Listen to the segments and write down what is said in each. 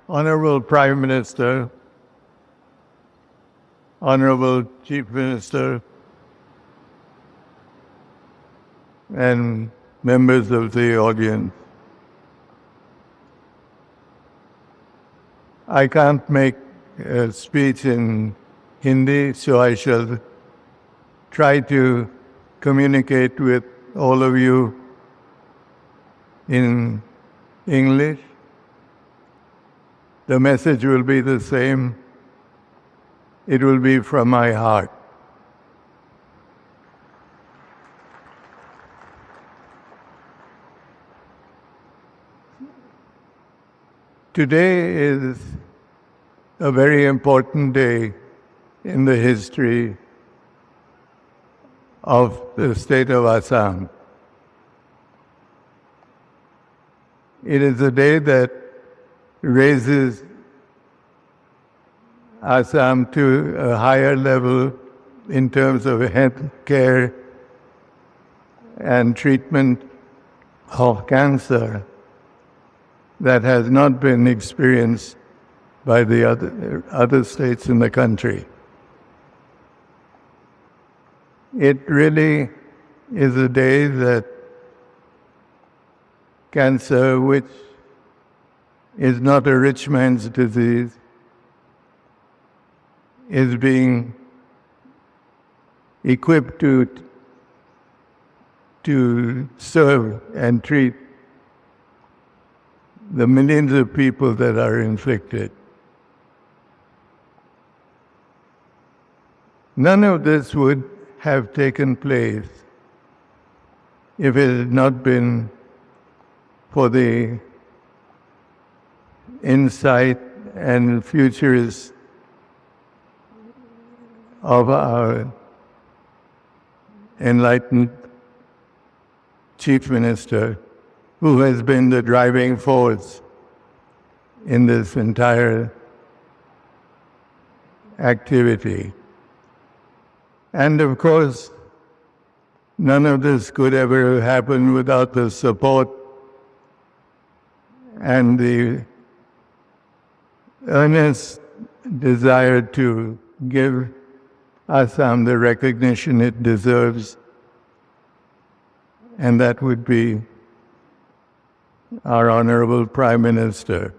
Honorable Prime Minister, Honorable Chief Minister, and members of the audience. I can't make a speech in Hindi, so I shall try to communicate with all of you in English. The message will be the same. It will be from my heart. Today is a very important day in the history of the state of Assam. It is a day that raises Assam to a higher level in terms of health care and treatment of cancer that has not been experienced by the other states in the country. It really is a day that cancer, which is not a rich man's disease, is being equipped to serve and treat the millions of people that are inflicted. None of this would have taken place if it had not been for the insight and futurists of our enlightened Chief Minister, who has been the driving force in this entire activity. And of course, none of this could ever happen without the support and the earnest desire to give Assam the recognition it deserves, and that would be our Honorable Prime Minister.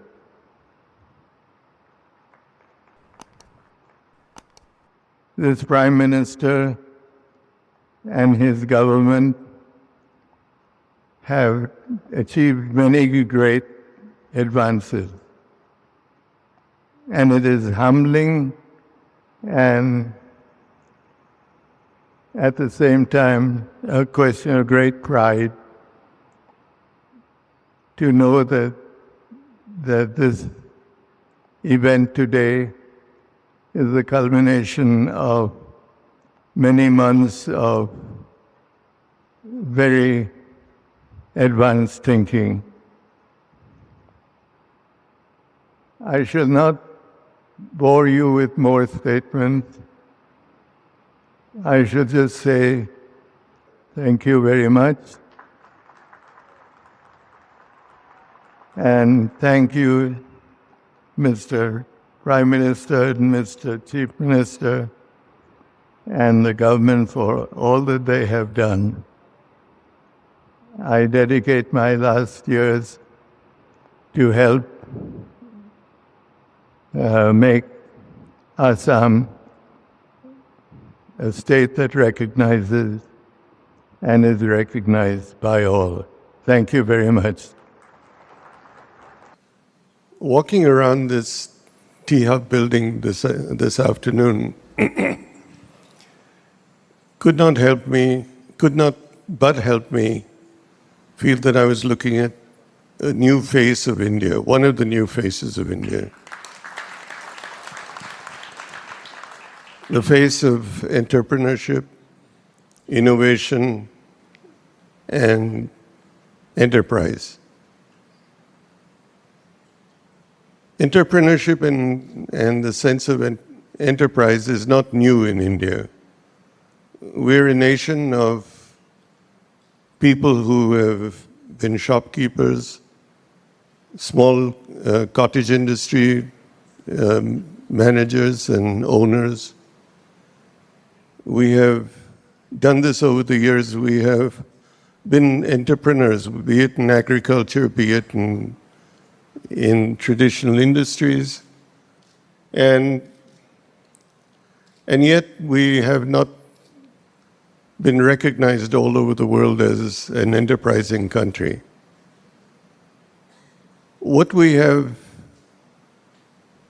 This Prime Minister and his government have achieved many great advances. And it is humbling and at the same time a question of great pride to know that this event today is the culmination of many months of very advanced thinking. I shall not bore you with more statements. I should just say thank you very much. And thank you, Mr. Prime Minister and Mr. Chief Minister and the government for all that they have done. I dedicate my last years to help make Assam a state that recognizes and is recognized by all. Thank you very much. Walking around this Tea Hub building this afternoon could not but help me feel that I was looking at a new face of India, one of the new faces of India. The face of entrepreneurship, innovation, and enterprise. Entrepreneurship and the sense of enterprise is not new in India. We're a nation of people who have been shopkeepers, small cottage industry managers and owners. We have done this over the years. We have been entrepreneurs, be it in agriculture, be it in traditional industries. And yet we have not been recognized all over the world as an enterprising country. What we have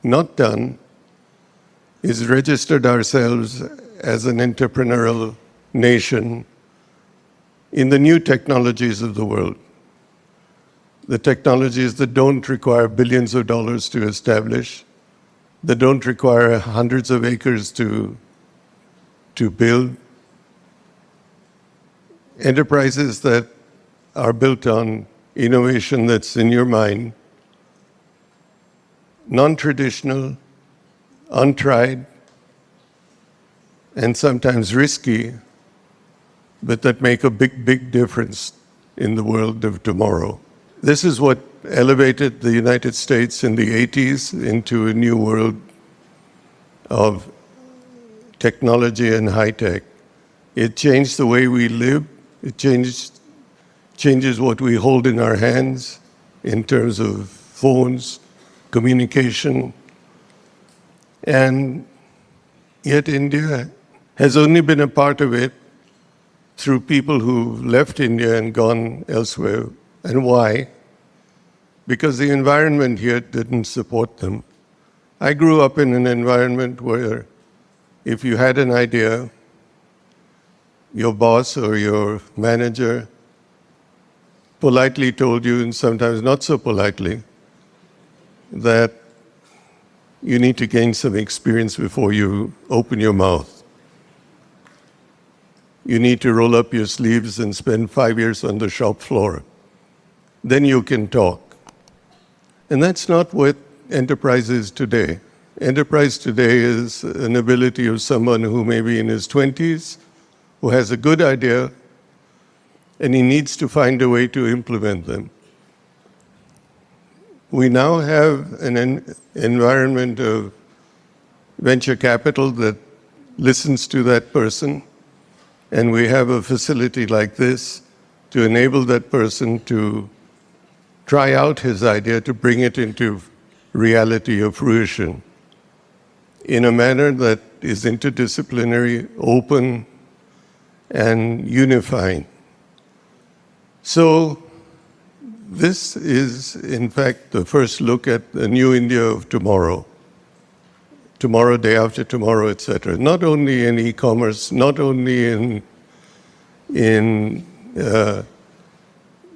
not done is registered ourselves as an entrepreneurial nation in the new technologies of the world. The technologies that don't require billions of dollars to establish, that don't require hundreds of acres to build. Enterprises that are built on innovation that's in your mind, non-traditional, untried, and sometimes risky, but that make a big, big difference in the world of tomorrow. This is what elevated the United States in the 80s into a new world of technology and high tech. It changed the way we live. It changes what we hold in our hands in terms of phones, communication. And yet India has only been a part of it through people who left India and gone elsewhere. And why? Because the environment here didn't support them. I grew up in an environment where if you had an idea, your boss or your manager politely told you, and sometimes not so politely, that you need to gain some experience before you open your mouth. You need to roll up your sleeves and spend 5 years on the shop floor. Then you can talk. And that's not what enterprise is today. Enterprise today is an ability of someone who may be in his 20s, who has a good idea, and he needs to find a way to implement them. We now have an environment of venture capital that listens to that person, and we have a facility like this to enable that person to try out his idea, to bring it into reality or fruition in a manner that is interdisciplinary, open, and unifying. So this is, in fact, the first look at the new India of tomorrow. Tomorrow, day after tomorrow, etc. Not only in e-commerce, not only in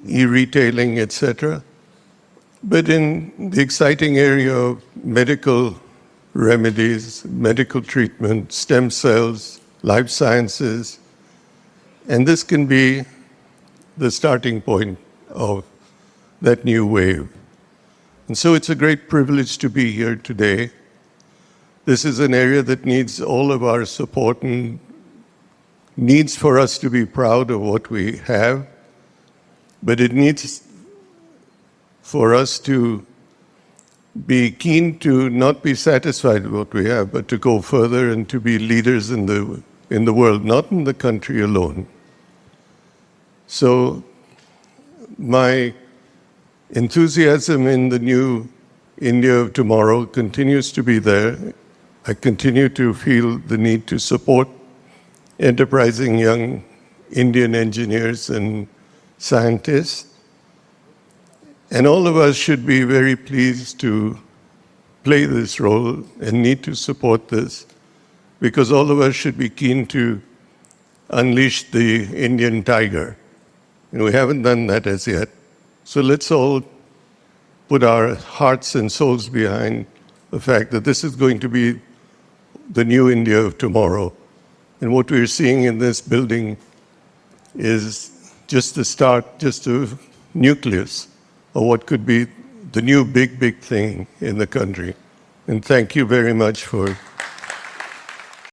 e-retailing, etc., but in the exciting area of medical remedies, medical treatment, stem cells, life sciences. And this can be the starting point of that new wave. And so it's a great privilege to be here today. This is an area that needs all of our support and needs for us to be proud of what we have, but it needs for us to be keen to not be satisfied with what we have, but to go further and to be leaders in the world, not in the country alone. So my enthusiasm in the new India of tomorrow continues to be there. I continue to feel the need to support enterprising young Indian engineers and scientists. And all of us should be very pleased to play this role and need to support this, because all of us should be keen to unleash the Indian tiger. And we haven't done that as yet. So let's all put our hearts and souls behind the fact that this is going to be the new India of tomorrow. And what we're seeing in this building is just the start, just a nucleus of what could be the new big, big thing in the country. And thank you very much for